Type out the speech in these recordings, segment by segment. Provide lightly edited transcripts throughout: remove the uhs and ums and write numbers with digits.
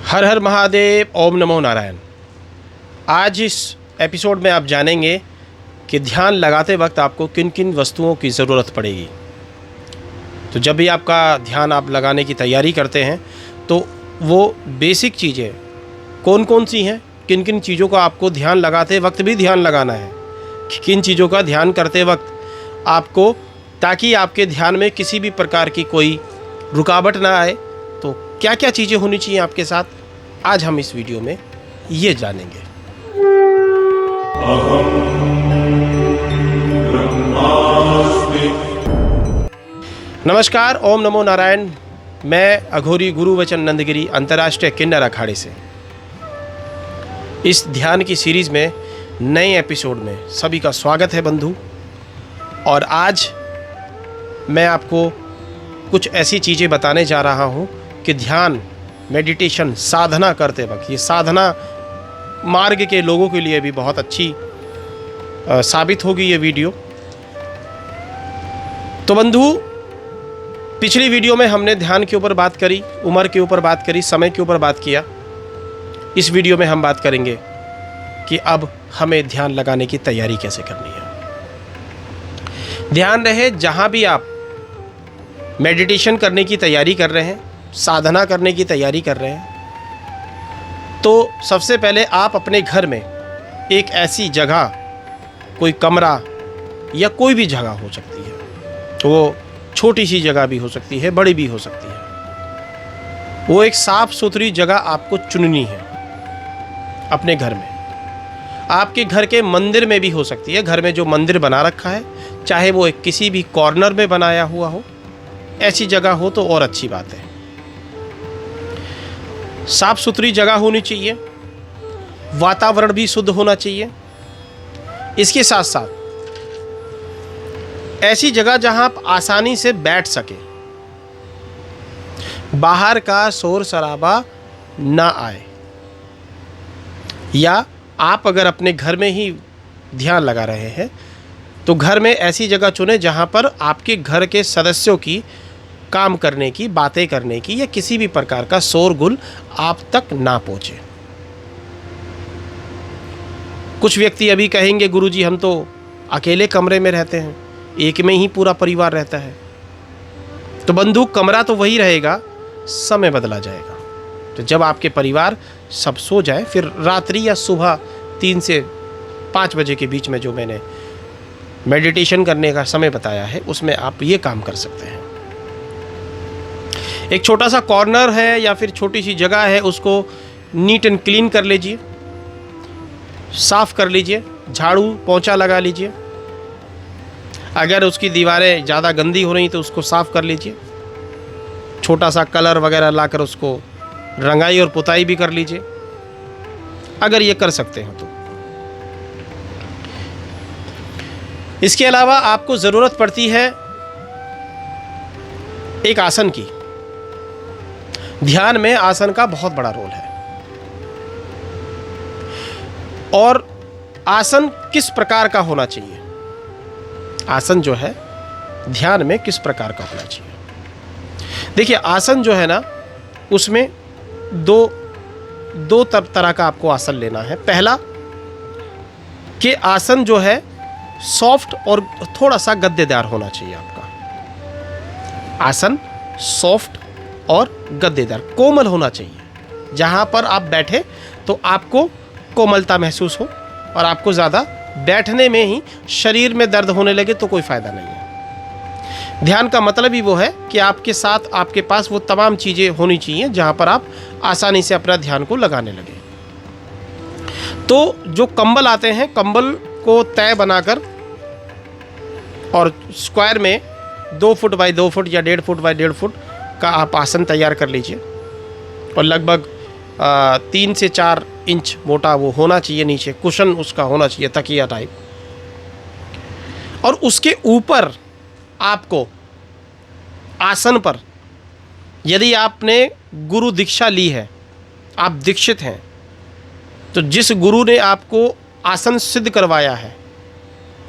हर हर महादेव, ओम नमो नारायण। आज इस एपिसोड में आप जानेंगे कि ध्यान लगाते वक्त आपको किन किन वस्तुओं की ज़रूरत पड़ेगी। तो जब भी आपका ध्यान आप लगाने की तैयारी करते हैं तो वो बेसिक चीज़ें कौन कौन सी हैं, किन किन चीज़ों का आपको ध्यान लगाते वक्त भी ध्यान लगाना है, किन चीज़ों का ध्यान करते वक्त आपको, ताकि आपके ध्यान में किसी भी प्रकार की कोई रुकावट ना आए। तो क्या क्या चीज़ें होनी चाहिए आपके साथ, आज हम इस वीडियो में ये जानेंगे। नमस्कार, ओम नमो नारायण। मैं अघोरी गुरु वचन नंदगिरी अंतर्राष्ट्रीय किन्नर अखाड़े से इस ध्यान की सीरीज़ में नए एपिसोड में सभी का स्वागत है बंधु। और आज मैं आपको कुछ ऐसी चीज़ें बताने जा रहा हूँ कि ध्यान, मेडिटेशन, साधना करते वक्त, ये साधना मार्ग के लोगों के लिए भी बहुत अच्छी साबित होगी ये वीडियो। तो बंधु, पिछली वीडियो में हमने ध्यान के ऊपर बात करी, उम्र के ऊपर बात करी, समय के ऊपर बात किया। इस वीडियो में हम बात करेंगे कि अब हमें ध्यान लगाने की तैयारी कैसे करनी है। ध्यान रहे जहाँ भी आप मेडिटेशन करने की तैयारी कर रहे हैं, साधना करने की तैयारी कर रहे हैं, तो सबसे पहले आप अपने घर में एक ऐसी जगह, कोई कमरा या कोई भी जगह हो सकती है, तो वो छोटी सी जगह भी हो सकती है, बड़ी भी हो सकती है, वो एक साफ सुथरी जगह आपको चुननी है अपने घर में। आपके घर के मंदिर में भी हो सकती है, घर में जो मंदिर बना रखा है, चाहे वो एक किसी भी कॉर्नर में बनाया हुआ हो, ऐसी जगह हो तो और अच्छी बात है। साफ सुथरी जगह होनी चाहिए, वातावरण भी शुद्ध होना चाहिए। इसके साथ साथ ऐसी जगह जहां आप आसानी से बैठ सके, बाहर का शोर शराबा ना आए, या आप अगर अपने घर में ही ध्यान लगा रहे हैं तो घर में ऐसी जगह चुने जहां पर आपके घर के सदस्यों की काम करने की, बातें करने की या किसी भी प्रकार का शोरगुल आप तक ना पहुंचे। कुछ व्यक्ति अभी कहेंगे, गुरुजी हम तो अकेले कमरे में रहते हैं, एक में ही पूरा परिवार रहता है। तो बंधु, कमरा तो वही रहेगा, समय बदला जाएगा। तो जब आपके परिवार सब सो जाए, फिर रात्रि या सुबह 3 से 5 बजे के बीच में जो मैंने मेडिटेशन करने का समय बताया है, उसमें आप ये काम कर सकते हैं। एक छोटा सा कॉर्नर है या फिर छोटी सी जगह है, उसको नीट एंड क्लीन कर लीजिए, साफ कर लीजिए, झाड़ू पोंछा लगा लीजिए। अगर उसकी दीवारें ज़्यादा गंदी हो रही तो उसको साफ कर लीजिए, छोटा सा कलर वगैरह लाकर उसको रंगाई और पुताई भी कर लीजिए, अगर ये कर सकते हैं तो। इसके अलावा आपको ज़रूरत पड़ती है एक आसन की। ध्यान में आसन का बहुत बड़ा रोल है। और आसन किस प्रकार का होना चाहिए, आसन जो है ध्यान में किस प्रकार का होना चाहिए। देखिए, आसन जो है ना, उसमें दो तरह का आपको आसन लेना है। पहला कि आसन जो है सॉफ्ट और थोड़ा सा गद्देदार होना चाहिए आपका। आसन सॉफ्ट और गद्देदार, कोमल होना चाहिए। जहां पर आप बैठे तो आपको कोमलता महसूस हो, और आपको ज़्यादा बैठने में ही शरीर में दर्द होने लगे तो कोई फ़ायदा नहीं है। ध्यान का मतलब ही वो है कि आपके साथ, आपके पास वो तमाम चीज़ें होनी चाहिए जहां पर आप आसानी से अपना ध्यान को लगाने लगे। तो जो कंबल आते हैं, कंबल को तय बनाकर और स्क्वायर में 2 फुट बाई 2 फुट या 1.5 फुट बाई 1.5 फुट का आप आसन तैयार कर लीजिए, और लगभग 3 से 4 इंच मोटा वो होना चाहिए, नीचे कुशन उसका होना चाहिए, तकिया टाइप। और उसके ऊपर आपको आसन पर, यदि आपने गुरु दीक्षा ली है, आप दीक्षित हैं, तो जिस गुरु ने आपको आसन सिद्ध करवाया है,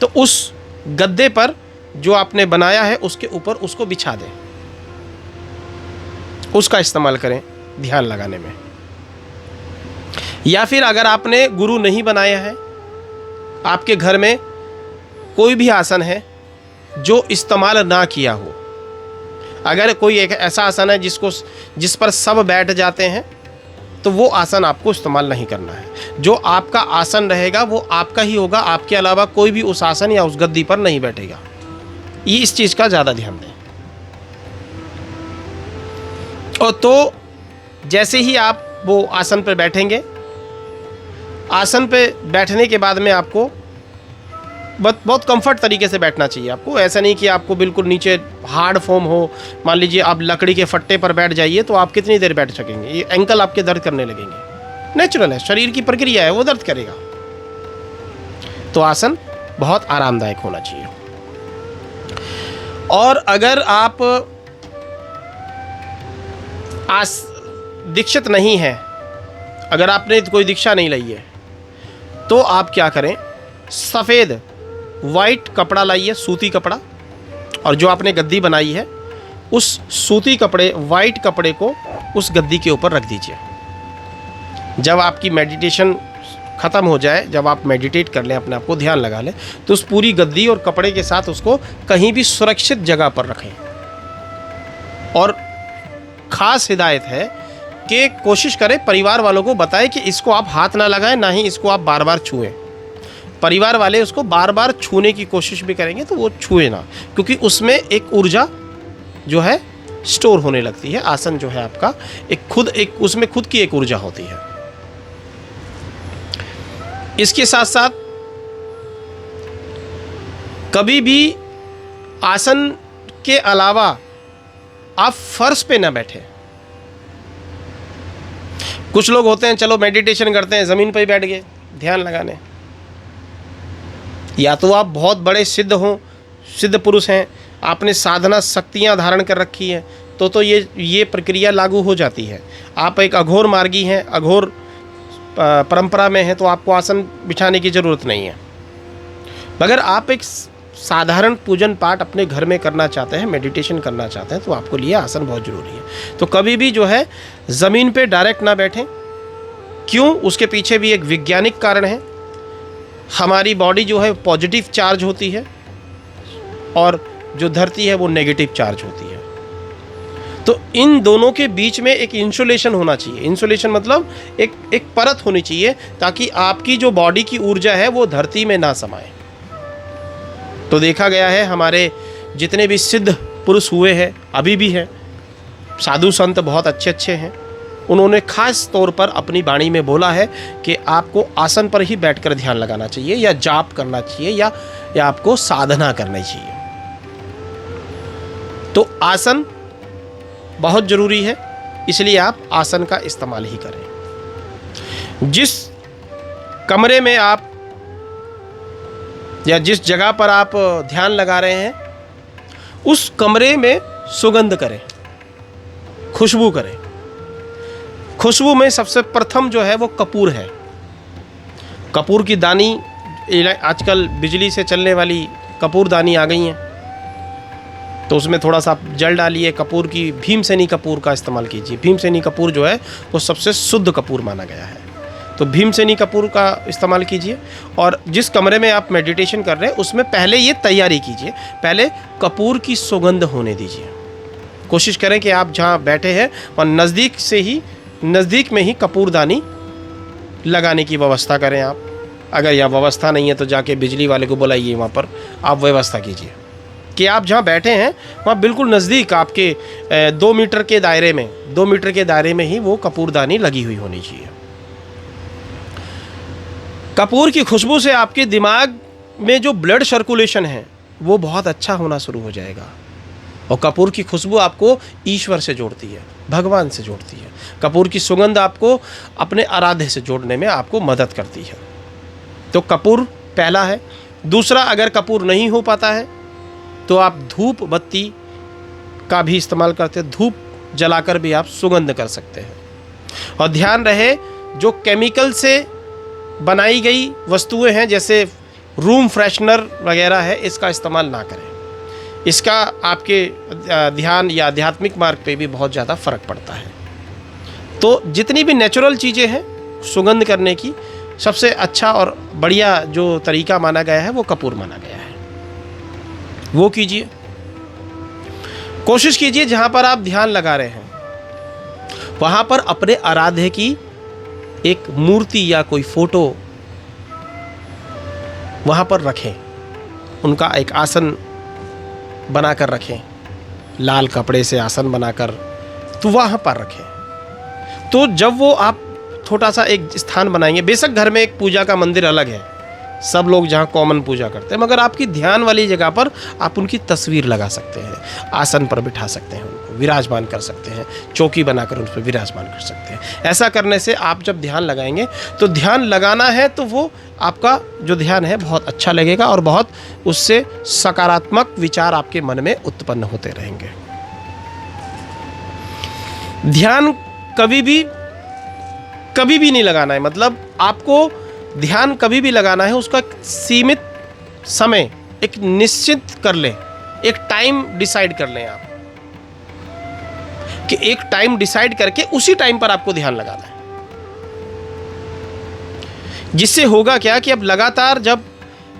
तो उस गद्दे पर जो आपने बनाया है उसके ऊपर उसको बिछा दें, उसका इस्तेमाल करें ध्यान लगाने में। या फिर अगर आपने गुरु नहीं बनाया है, आपके घर में कोई भी आसन है जो इस्तेमाल ना किया हो, अगर कोई एक ऐसा आसन है जिस पर सब बैठ जाते हैं, तो वो आसन आपको इस्तेमाल नहीं करना है। जो आपका आसन रहेगा वो आपका ही होगा, आपके अलावा कोई भी उस आसन या उस गद्दी पर नहीं बैठेगा। ये इस चीज़ का ज़्यादा ध्यान दें। और तो जैसे ही आप वो आसन पर बैठेंगे, आसन पे बैठने के बाद में आपको बहुत कंफर्ट तरीके से बैठना चाहिए। आपको ऐसा नहीं कि आपको बिल्कुल नीचे हार्ड फॉर्म हो। मान लीजिए आप लकड़ी के फट्टे पर बैठ जाइए, तो आप कितनी देर बैठ सकेंगे? ये एंकल आपके दर्द करने लगेंगे। नेचुरल है, शरीर की प्रक्रिया है, वो दर्द करेगा। तो आसन बहुत आरामदायक होना चाहिए। और अगर आप दीक्षित नहीं है, अगर आपने कोई दीक्षा नहीं ली है, तो आप क्या करें, सफ़ेद वाइट कपड़ा लाइए, सूती कपड़ा, और जो आपने गद्दी बनाई है उस सूती कपड़े, वाइट कपड़े को उस गद्दी के ऊपर रख दीजिए। जब आपकी मेडिटेशन ख़त्म हो जाए, जब आप मेडिटेट कर लें, अपने आप को ध्यान लगा लें, तो उस पूरी गद्दी और कपड़े के साथ उसको कहीं भी सुरक्षित जगह पर रखें। और ख़ास हिदायत है कि कोशिश करें, परिवार वालों को बताएं कि इसको आप हाथ ना लगाएं, ना ही इसको आप बार बार छुएं। परिवार वाले उसको बार बार छूने की कोशिश भी करेंगे तो वो छुए ना, क्योंकि उसमें एक ऊर्जा जो है स्टोर होने लगती है। आसन जो है आपका उसमें खुद की एक ऊर्जा होती है। इसके साथ साथ कभी भी आसन के अलावा आप फर्श पे ना बैठे। कुछ लोग होते हैं, चलो मेडिटेशन करते हैं, ज़मीन पर ही बैठ गए ध्यान लगाने। या तो आप बहुत बड़े सिद्ध हों, सिद्ध पुरुष हैं, आपने साधना शक्तियाँ धारण कर रखी हैं, तो ये प्रक्रिया लागू हो जाती है। आप एक अघोर मार्गी हैं, अघोर परंपरा में हैं, तो आपको आसन बिछाने की ज़रूरत नहीं है। मगर आप एक साधारण पूजन पाठ अपने घर में करना चाहते हैं, मेडिटेशन करना चाहते हैं, तो आपको लिए आसन बहुत ज़रूरी है। तो कभी भी जो है ज़मीन पे डायरेक्ट ना बैठें। क्यों? उसके पीछे भी एक वैज्ञानिक कारण है। हमारी बॉडी जो है पॉजिटिव चार्ज होती है और जो धरती है वो नेगेटिव चार्ज होती है। तो इन दोनों के बीच में एक इंसुलेशन होना चाहिए। इंसुलेशन मतलब एक परत होनी चाहिए, ताकि आपकी जो बॉडी की ऊर्जा है वो धरती में ना समाए। तो देखा गया है, हमारे जितने भी सिद्ध पुरुष हुए हैं, अभी भी हैं, साधु संत बहुत अच्छे अच्छे हैं, उन्होंने खास तौर पर अपनी वाणी में बोला है कि आपको आसन पर ही बैठकर ध्यान लगाना चाहिए, या जाप करना चाहिए, या आपको साधना करनी चाहिए। तो आसन बहुत ज़रूरी है, इसलिए आप आसन का इस्तेमाल ही करें। जिस कमरे में आप या जिस जगह पर आप ध्यान लगा रहे हैं, उस कमरे में सुगंध करें, खुशबू करें। खुशबू में सबसे प्रथम जो है वो कपूर है। कपूर की दानी, आजकल बिजली से चलने वाली कपूर दानी आ गई हैं, तो उसमें थोड़ा सा जल डालिए, कपूर की भीमसेनी कपूर का इस्तेमाल कीजिए। भीमसेनी कपूर जो है वो सबसे शुद्ध कपूर माना गया है, तो भीमसेनी कपूर का इस्तेमाल कीजिए। और जिस कमरे में आप मेडिटेशन कर रहे हैं उसमें पहले ये तैयारी कीजिए, पहले कपूर की सुगंध होने दीजिए। कोशिश करें कि आप जहाँ बैठे हैं और नज़दीक में ही कपूरदानी लगाने की व्यवस्था करें आप। अगर यह व्यवस्था नहीं है तो जाके बिजली वाले को बुलाइए, वहाँ पर आप व्यवस्था कीजिए कि आप जहाँ बैठे हैं वहाँ बिल्कुल नज़दीक आपके 2 मीटर के दायरे में ही वो कपूरदानी लगी हुई होनी चाहिए। कपूर की खुशबू से आपके दिमाग में जो ब्लड सर्कुलेशन है वो बहुत अच्छा होना शुरू हो जाएगा। और कपूर की खुशबू आपको ईश्वर से जोड़ती है, भगवान से जोड़ती है। कपूर की सुगंध आपको अपने आराध्य से जोड़ने में आपको मदद करती है। तो कपूर पहला है। दूसरा, अगर कपूर नहीं हो पाता है तो आप धूप बत्ती का भी इस्तेमाल करते हैं, धूप जलाकर भी आप सुगंध कर सकते हैं। और ध्यान रहे, जो केमिकल से बनाई गई वस्तुएं हैं जैसे रूम फ्रेशनर वगैरह है, इसका इस्तेमाल ना करें। इसका आपके ध्यान या आध्यात्मिक मार्ग पे भी बहुत ज़्यादा फ़र्क पड़ता है। तो जितनी भी नेचुरल चीज़ें हैं सुगंध करने की सबसे अच्छा और बढ़िया जो तरीका माना गया है वो कपूर माना गया है। वो कीजिए। कोशिश कीजिए जहां पर आप ध्यान लगा रहे हैं वहां पर अपने आराध्य की एक मूर्ति या कोई फोटो वहां पर रखें, उनका एक आसन बनाकर रखें, लाल कपड़े से आसन बनाकर तो वहां पर रखें। तो जब वो आप छोटा सा एक स्थान बनाएंगे, बेशक घर में एक पूजा का मंदिर अलग है, सब लोग जहाँ कॉमन पूजा करते हैं, मगर आपकी ध्यान वाली जगह पर आप उनकी तस्वीर लगा सकते हैं, आसन पर बिठा सकते हैं, उनको विराजमान कर सकते हैं, चौकी बनाकर उन पर विराजमान कर सकते हैं। ऐसा करने से आप जब ध्यान लगाएंगे तो ध्यान लगाना है तो वो आपका जो ध्यान है बहुत अच्छा लगेगा और बहुत उससे सकारात्मक विचार आपके मन में उत्पन्न होते रहेंगे। ध्यान कभी भी नहीं लगाना है, मतलब आपको ध्यान कभी भी लगाना है, उसका सीमित समय एक निश्चित कर लें, एक टाइम डिसाइड कर लें आप कि एक टाइम डिसाइड करके उसी टाइम पर आपको ध्यान लगाना है। जिससे होगा क्या कि अब लगातार जब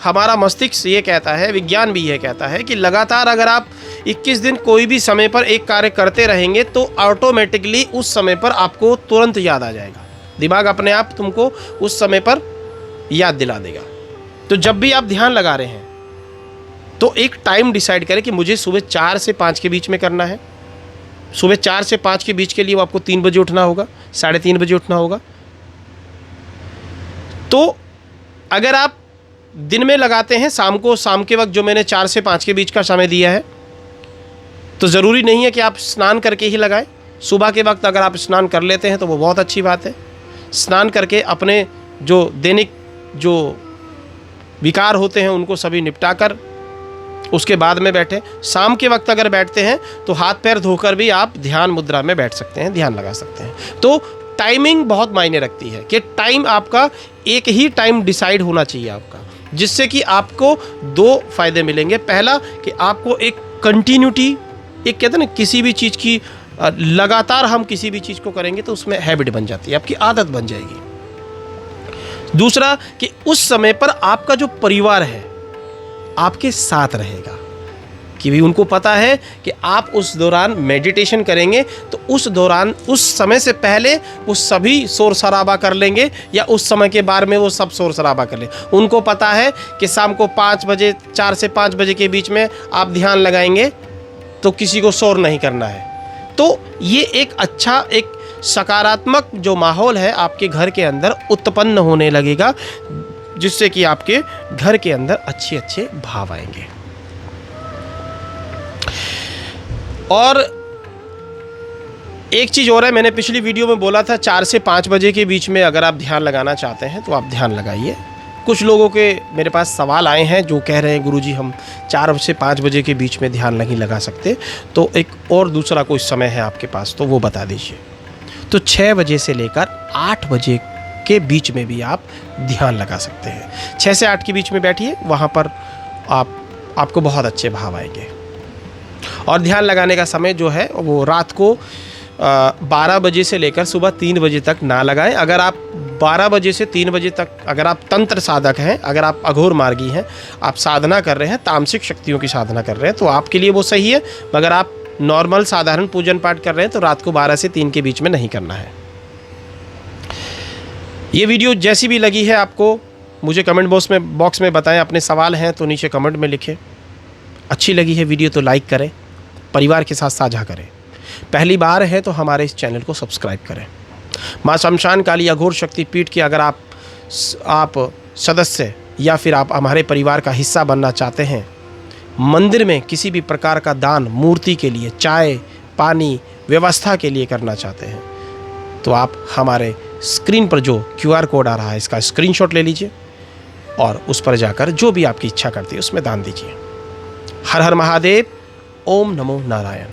हमारा मस्तिष्क ये कहता है, विज्ञान भी ये कहता है कि लगातार अगर आप 21 दिन कोई भी समय पर एक कार्य करते रहेंगे तो ऑटोमेटिकली उस समय पर आपको तुरंत याद आ जाएगा, दिमाग अपने आप तुमको उस समय पर याद दिला देगा। तो जब भी आप ध्यान लगा रहे हैं तो एक टाइम डिसाइड करें कि मुझे सुबह 4 से 5 के बीच में करना है। सुबह 4 से 5 के बीच के लिए आपको 3 बजे उठना होगा, 3:30 बजे उठना होगा। तो अगर आप दिन में लगाते हैं शाम के वक्त जो मैंने 4 से 5 के बीच का समय दिया है, तो ज़रूरी नहीं है कि आप स्नान करके ही लगाएं। सुबह के वक्त अगर आप स्नान कर लेते हैं तो वो बहुत अच्छी बात है। स्नान करके अपने जो दैनिक जो विकार होते हैं उनको सभी निपटा कर उसके बाद में बैठे। शाम के वक्त अगर बैठते हैं तो हाथ पैर धोकर भी आप ध्यान मुद्रा में बैठ सकते हैं, ध्यान लगा सकते हैं। तो टाइमिंग बहुत मायने रखती है कि टाइम आपका एक ही टाइम डिसाइड होना चाहिए आपका, जिससे कि आपको 2 फायदे मिलेंगे। पहला कि आपको एक कंटिन्यूटी, एक कहते हैं ना किसी भी चीज़ की लगातार हम किसी भी चीज़ को करेंगे तो उसमें हैबिट बन जाती है, आपकी आदत बन जाएगी। दूसरा कि उस समय पर आपका जो परिवार है आपके साथ रहेगा, कि भी उनको पता है कि आप उस दौरान मेडिटेशन करेंगे तो उस दौरान उस समय से पहले वो सभी शोर शराबा कर लेंगे या उस समय के बारे में वो सब शोर शराबा कर लें। उनको पता है कि शाम को 5 बजे 4 से 5 बजे के बीच में आप ध्यान लगाएंगे तो किसी को शोर नहीं करना है। तो ये एक अच्छा एक सकारात्मक जो माहौल है आपके घर के अंदर उत्पन्न होने लगेगा, जिससे कि आपके घर के अंदर अच्छे अच्छे भाव आएंगे। और एक चीज़ और है, मैंने पिछली वीडियो में बोला था 4 से 5 बजे के बीच में अगर आप ध्यान लगाना चाहते हैं तो आप ध्यान लगाइए। कुछ लोगों के मेरे पास सवाल आए हैं जो कह रहे हैं गुरुजी हम 4 से 5 बजे के बीच में ध्यान नहीं लगा सकते, तो एक और दूसरा कोई समय है आपके पास तो वो बता दीजिए। तो 6 बजे से लेकर 8 बजे के बीच में भी आप ध्यान लगा सकते हैं। 6 से 8 के बीच में बैठिए, वहाँ पर आपको बहुत अच्छे भाव आएंगे। और ध्यान लगाने का समय जो है वो रात को 12 बजे से लेकर सुबह 3 बजे तक ना लगाएं। अगर आप 12 बजे से 3 बजे तक अगर आप तंत्र साधक हैं, अगर आप अघोर मार्गी हैं, आप साधना कर रहे हैं, तामसिक शक्तियों की साधना कर रहे हैं तो आपके लिए वो सही है। मगर आप नॉर्मल साधारण पूजन पाठ कर रहे हैं तो रात को 12 से 3 के बीच में नहीं करना है। ये वीडियो जैसी भी लगी है आपको मुझे कमेंट बॉक्स में बताएं। अपने सवाल हैं तो नीचे कमेंट में लिखें। अच्छी लगी है वीडियो तो लाइक करें, परिवार के साथ साझा करें। पहली बार है तो हमारे इस चैनल को सब्सक्राइब करें। माँ शमशान काली अघोर शक्ति पीठ की अगर आप सदस्य या फिर आप हमारे परिवार का हिस्सा बनना चाहते हैं, मंदिर में किसी भी प्रकार का दान मूर्ति के लिए, चाय पानी व्यवस्था के लिए करना चाहते हैं तो आप हमारे स्क्रीन पर जो QR कोड आ रहा है इसका स्क्रीनशॉट ले लीजिए और उस पर जाकर जो भी आपकी इच्छा करती है उसमें दान दीजिए। हर हर महादेव, ओम नमो नारायण।